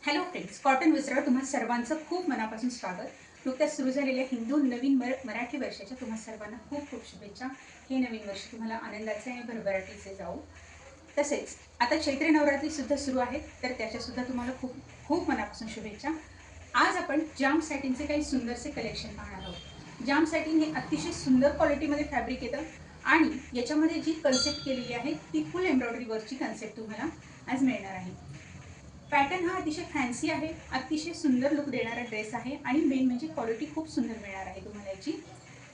Hello friends, cotton विसरावर तुम्हा सर्वांचं खूप मनापासून स्वागत. नुकत्याच सुरू झालेल्या हिंदू नवीन मराठी वर्षाच्या तुम्हा सर्वांना खूप खूप शुभेच्छा. हे नवीन वर्ष तुम्हाला आनंदाचे आणि भरभराटीचे जाऊ. तसेच आता चैत्र नवरात्रीसुद्धा सुरू आहे, तर त्याच्यासुद्धा तुम्हाला खूप खूप मनापासून शुभेच्छा. आज आपण जाम सॅटिनचे काही सुंदरसे कलेक्शन पाहणार आहोत. जाम सॅटिन हे अतिशय सुंदर क्वालिटीमध्ये फॅब्रिक येतं आणि याच्यामध्ये जी कन्सेप्ट केलेली आहे ती फुल एम्ब्रॉयडरी वर्कची कन्सेप्ट तुम्हाला आज मिळणार आहे. पॅटर्न हा अतिशय फॅन्सी आहे, अतिशय सुंदर लुक देणारा ड्रेस आहे आणि मेन म्हणजे क्वालिटी खूप सुंदर मिळणार आहे तुम्हाला याची.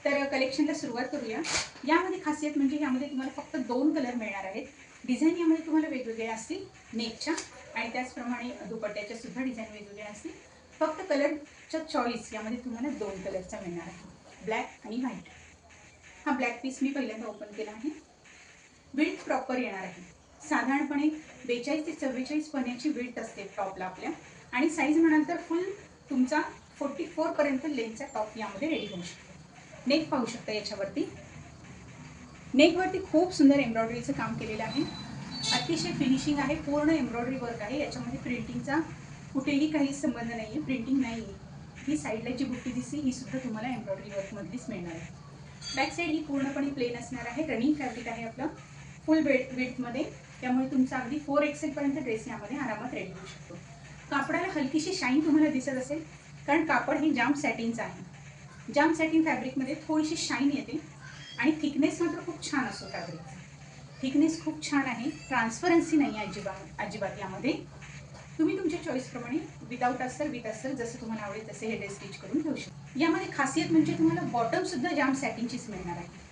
तर कलेक्शनला सुरुवात करूया. यामध्ये खासियत म्हणजे यामध्ये तुम्हाला फक्त 2 कलर मिळणार आहेत. डिझाईन यामध्ये तुम्हाला वेगवेगळे असतील नेकच्या आणि त्याचप्रमाणे दुपट्ट्याच्या सुद्धा डिझाईन वेगवेगळे असतील. फक्त कलरचा चॉईस यामध्ये तुम्हाला 2 कलरचा मिळणार आहे, ब्लॅक आणि व्हाईट. हा ब्लॅक पीस मी पहिल्यांदा ओपन केला आहे. विड्थ प्रॉपर येणार आहे. साधारणपणे 42 ते 44 पण्याची विड्थ असते टॉपला आपल्या आणि साईज म्हणाल तर फुल तुमचा 44 पर्यंत लेंथचा टॉप यामध्ये रेडी होऊ शकतो. नेक पाहू शकता याच्यावरती. नेकवरती खूप सुंदर एम्ब्रॉयडरीचं काम केलेलं आहे. अतिशय फिनिशिंग आहे, पूर्ण एम्ब्रॉयडरी वर्क आहे. याच्यामध्ये प्रिंटिंगचा कुठेही काही संबंध नाही आहे, प्रिंटिंग नाही आहे. ही साईडला जी बुट्टी दिसते ही सुद्धा तुम्हाला एम्ब्रॉयडरी वर्कमधलीच मिळणार आहे. बॅक साईड ही पूर्णपणे प्लेन असणार आहे. रनिंग फॅब्रिक आहे आपलं फुल विड्थमध्ये, त्यामुळे तुमचा अगदी 4XL पर्यंत ड्रेस यामध्ये आरामात रेडी होऊ शकतो. कापडाला हलकीशी शाईन तुम्हाला दिसत असेल, कारण कापड हे जाम सॅटिनचं आहे. जाम सॅटिन फॅब्रिकमध्ये थोडीशी शाईन येते आणि थिकनेस मात्र खूप छान असतो फॅब्रिकचा. थिकनेस खूप छान आहे, ट्रान्सपरन्सी नाही आहे अजिबात यामध्ये. तुम्ही तुमच्या चॉईसप्रमाणे विदाऊट अस्तर विथ अस्तर जसं तुम्हाला आवडेल तसे हे ड्रेस स्टिच करून घेऊ शकता. यामध्ये खासियत म्हणजे तुम्हाला बॉटमसुद्धा जाम सॅटिनचीच मिळणार आहे.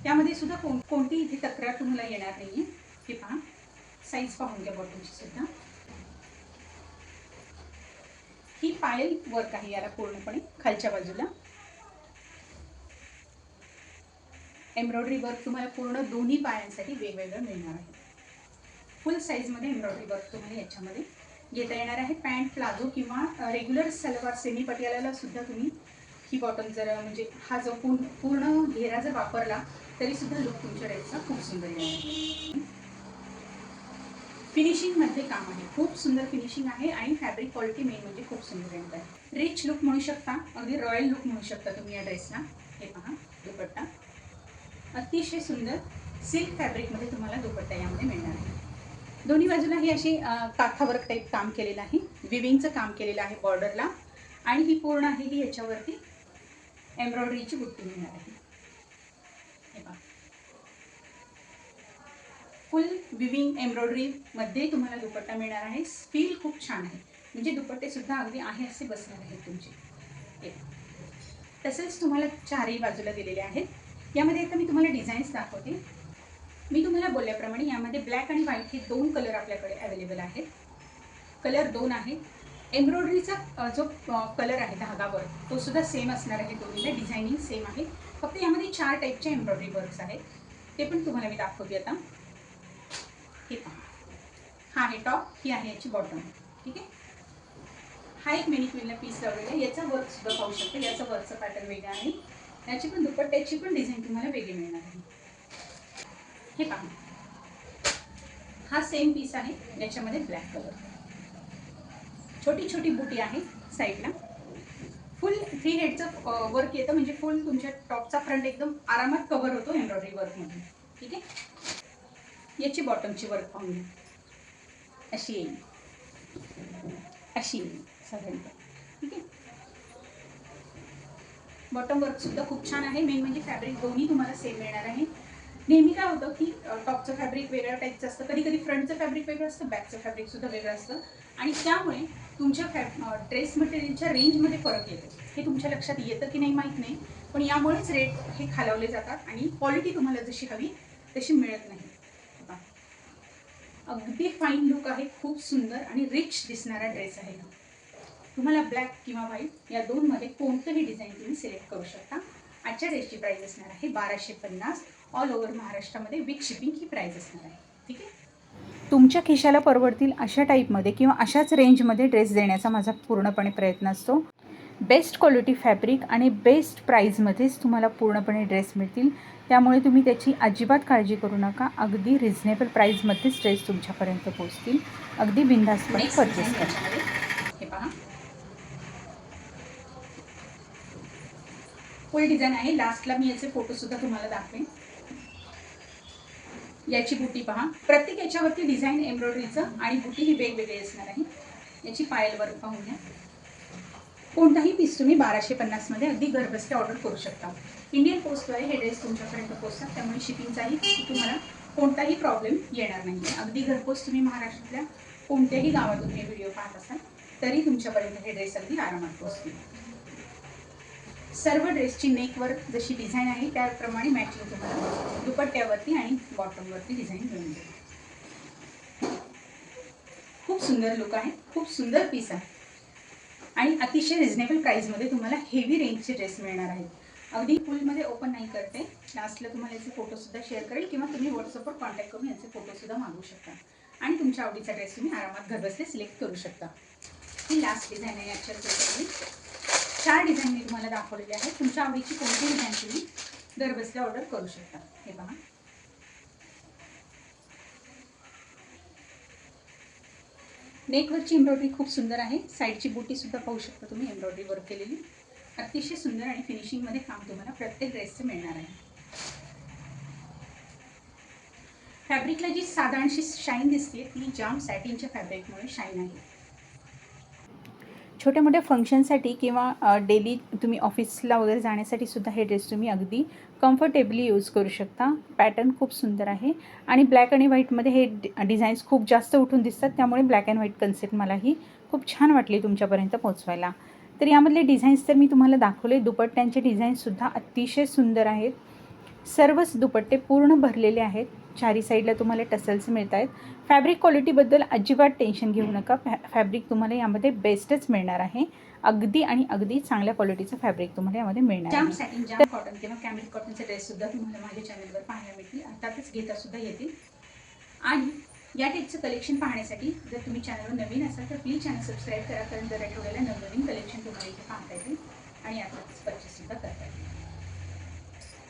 त्यामध्ये सुद्धा कोणती इथे तक्रार तुम्हाला येणार नाही आहे. हे पहा, साईज पाहून घ्या बॉटमची सुद्धा. ही पायल वर्क आहे याला पूर्णपणे खालच्या बाजूला. एम्ब्रॉयडरी वर्क तुम्हाला पूर्ण दोन्ही पायांसाठी वेगवेगळं मिळणार आहे. फुल साईजमध्ये एम्ब्रॉयडरी वर्क तुम्हाला याच्यामध्ये घेता येणार आहे. पॅन्ट, प्लाझो किंवा रेग्युलर सलवार सेमी पटियाला सुद्धा तुम्ही ही बॉटम जर म्हणजे हा जो पूर्ण घेरा जर वापरला तरी सुद्धा लुक तुमच्या ड्रेसचा खूप सुंदर येईल. फिनिशिंगमध्ये काम आहे, खूप सुंदर फिनिशिंग आहे आणि फॅब्रिक क्वालिटी मेन म्हणजे खूप सुंदर येणार आहे. रिच लुक म्हणू शकता, अगदी रॉयल लुक म्हणू शकता तुम्ही या ड्रेसला. हे पहा दुपट्टा अतिशय सुंदर सिल्क फॅब्रिकमध्ये तुम्हाला दुपट्टा यामध्ये मिळणार आहे. दोन्ही बाजूला ही अशी काठावर्क टाईप काम केलेलं आहे, विविंगचं काम केलेलं आहे बॉर्डरला आणि ही पूर्ण आहे ही याच्यावरती एम्ब्रॉयडरीची बुट्टी मिळणार आहे. हे पहा फुल विविंग एम्ब्रॉयडरीमध्ये तुम्हाला दुपट्टा मिळणार आहे. फील खूप छान आहे, म्हणजे दुपट्टे सुद्धा अगदी आहे असे बसणार आहेत तुमचे. तसेच तुम्हाला चारही बाजूला दिलेले आहेत. यामध्ये आता मी तुम्हाला डिझाईन्स दाखवते. मी तुम्हाला बोलल्याप्रमाणे यामध्ये ब्लॅक आणि व्हाईट हे 2 कलर आपल्याकडे अवेलेबल आहेत. कलर 2 आहेत. एम्ब्रॉयडरीचा जो कलर आहे धागावर तो सुद्धा सेम असणार आहे. दोन्हीला डिझायनिंग सेम आहे, फक्त यामध्ये 4 टाईपचे एम्ब्रॉयडरी वर्क्स आहेत. ते पण तुम्हाला मी दाखवते आता. हे पहा, हा आहे टॉप, ही आहे याची बॉटम. ठीक आहे. हा एक मेनिक्विनला पीस लावलेला आहे. याचा वर्क सुद्धा पाहू शकता. याचा वर्कचा पॅटर्न वेगळा आहे. याची पण दुपट्ट्याची पण डिझाईन तुम्हाला वेगळी मिळणार आहे. हे पहा, हा सेम पीस आहे, याच्यामध्ये ब्लॅक कलर. छोटी छोटी बुटी आहे साईडला. फुल 3 हेडचं वर्क येतं, म्हणजे फुल तुमच्या टॉपचा फ्रंट एकदम आरामात कव्हर होतो एम्ब्रॉयडरी वर्कमध्ये. ठीक आहे. याची बॉटमची वर्क पाहून घ्या, अशी येईल, अशी येईल साधारणतः. ठीक आहे. बॉटम वर्क सुद्धा खूप छान आहे. मेन म्हणजे फॅब्रिक दोन्ही तुम्हाला सेम मिळणार आहे. नेहमी काय होतं की टॉपचं फॅब्रिक वेगळ्या टाईपचं असतं, कधी कधी फ्रंटचं फॅब्रिक वेगळं असतं, बॅकचं फॅब्रिक सुद्धा वेगळं असतं आणि त्यामुळे तुमच्या ड्रेस मटेरियलच्या रेंजमध्ये फरक येतो. हे तुमच्या लक्षात येतं की नाही माहीत नाही, पण यामुळेच रेट हे खालावले जातात आणि क्वालिटी तुम्हाला जशी हवी तशी मिळत नाही. अगदी फाईन लुक आहे, खूप सुंदर आणि रिच दिसणारा ड्रेस आहे. तुम्हाला ब्लॅक किंवा व्हाईट या दोनमध्ये कोणतंही डिझाईन तुम्ही सिलेक्ट करू शकता. आजच्या ड्रेसची प्राईस असणार आहे 1250. ऑल ओव्हर महाराष्ट्रामध्ये विथ शिपिंग ही प्राईस असणार आहे. ठीक आहे. तुमच्या खिशाला परवडतील अशा टाईपमध्ये किंवा अशाच रेंजमध्ये ड्रेस देण्याचा माझा पूर्णपणे प्रयत्न असतो. बेस्ट क्वालिटी फॅब्रिक आणि बेस्ट प्राईजमध्येच तुम्हाला पूर्णपणे ड्रेस मिळतील, त्यामुळे तुम्ही त्याची अजिबात काळजी करू नका. अगदी रिझनेबल प्राईजमध्येच ड्रेस तुमच्यापर्यंत पोहोचतील. अगदी बिनधास्तपणे परचेस करा. फुल डिझाईन आहे. लास्टला मी याचे फोटोसुद्धा तुम्हाला दाखवेन. याची बुटी पहा. प्रत्येक याच्यावरती डिझाईन एम्ब्रॉयडरीचं आणि बुटी ही वेगवेगळी असणार आहे. याची पायल वर्क पाहून घ्या. कोणताही पीस तुम्ही 1250 मध्ये अगदी घरबसल्या ऑर्डर करू शकता. इंडियन पोस्टद्वारे हे ड्रेस तुमच्यापर्यंत पोहोचतात, त्यामुळे शिपिंगचाही तुम्हाला कोणताही प्रॉब्लेम येणार नाही. अगदी घरपोच तुम्ही महाराष्ट्रातल्या कोणत्याही गावातून हे व्हिडिओ पाहत असाल तरी तुमच्यापर्यंत हे ड्रेस अगदी आरामात पोहोचतील. सर्व ड्रेसची नेकवर जशी डिझाईन आहे त्याप्रमाणे मॅचिंग तुम्हाला दुपट्ट्यावरती आणि बॉटमवरती डिझाईन मिळून जाईल. खूप सुंदर लुक आहे, खूप सुंदर पीस आहे आणि अतिशय रिझनेबल प्राईसमध्ये तुम्हाला हेवी रेंजचे ड्रेस मिळणार आहेत. अगदी फुलमध्ये ओपन नाही करते. लास्टला तुम्हाला याचे फोटोसुद्धा शेअर करेल किंवा तुम्ही व्हॉट्सअपवर कॉन्टॅक्ट करून याचे फोटोसुद्धा मागवू शकता आणि तुमच्या आवडीचा ड्रेस तुम्ही आरामात घरबसले सिलेक्ट करू शकता. ही लास्ट डिझाईन आहे आजच्या ड्रेसमध्ये. 4 डिझाईन मी तुम्हाला दाखवलेले आहेत. तुमच्या आवडीची कोणती डिझाईन तुम्ही घरबसल्या ऑर्डर करू शकता. हे पहा. नेकवरची एम्ब्रॉयडरी खूप सुंदर आहे. साईडची बुटीसुद्धा पाहू शकता तुम्ही एम्ब्रॉयडरी वर्क केलेली. अतिशय सुंदर आणि फिनिशिंगमध्ये काम तुम्हाला प्रत्येक ड्रेसचं मिळणार आहे. फॅब्रिकला जी साधारणशी शाईन दिसते ती जाम सॅटिनच्या फॅब्रिकमुळे शाईन आहे. छोट्या मोठ्या फंक्शनसाठी किंवा डेली तुम्ही ऑफिसला वगैरे जाण्यासाठी सुद्धा हे ड्रेस तुम्ही अगदी कम्फर्टेबली यूज करू शकता. पॅटर्न खूप सुंदर आहे आणि ब्लॅक आणि व्हाईटमध्ये हे डिझाईन्स खूप जास्त उठून दिसतात, त्यामुळे ब्लॅक अँड व्हाईट कन्सेप्ट मलाही खूप छान वाटली तुमच्यापर्यंत पोहोचवायला. तर यामधले डिझाईन्स तर मी तुम्हाला दाखवले. दुपट्ट्यांचे डिझाईन्ससुद्धा अतिशय सुंदर आहेत. सर्वच दुपट्टे पूर्ण भरलेले आहेत. चारी साईडला तुम्हाला टसल्स मिळत आहेत. फॅब्रिक क्वालिटीबद्दल अजिबात टेन्शन घेऊ नका. फॅब्रिक तुम्हाला यामध्ये बेस्टच मिळणार आहे. अगदी आणि अगदी चांगल्या क्वालिटीचं फॅब्रिक तुम्हाला यामध्ये मिळणार आहे. जाम सॅटिन, जाम कॉटन किंवा कॅमिल कॉटनचे ड्रेससुद्धा तुम्हाला माझ्या चॅनलवर पाहायला मिळतील. अर्थातच घेतासुद्धा येतील. आणि या टाईपचं कलेक्शन पाहण्यासाठी जर तुम्ही चॅनलवर नवीन असाल तर प्लीज चॅनल सबस्क्राईब करा, कारण दर आठवड्याला नवनवीन कलेक्शन तुम्हाला इथे पाहता येतील आणि यातच परचेससुद्धा करता येईल.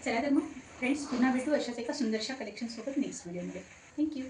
चला तर मग फ्रेंड्स, पुन्हा भेटू अशाच एका सुंदरशा कलेक्शनसोबत नेक्स्ट व्हिडिओमध्ये. थँक्यू.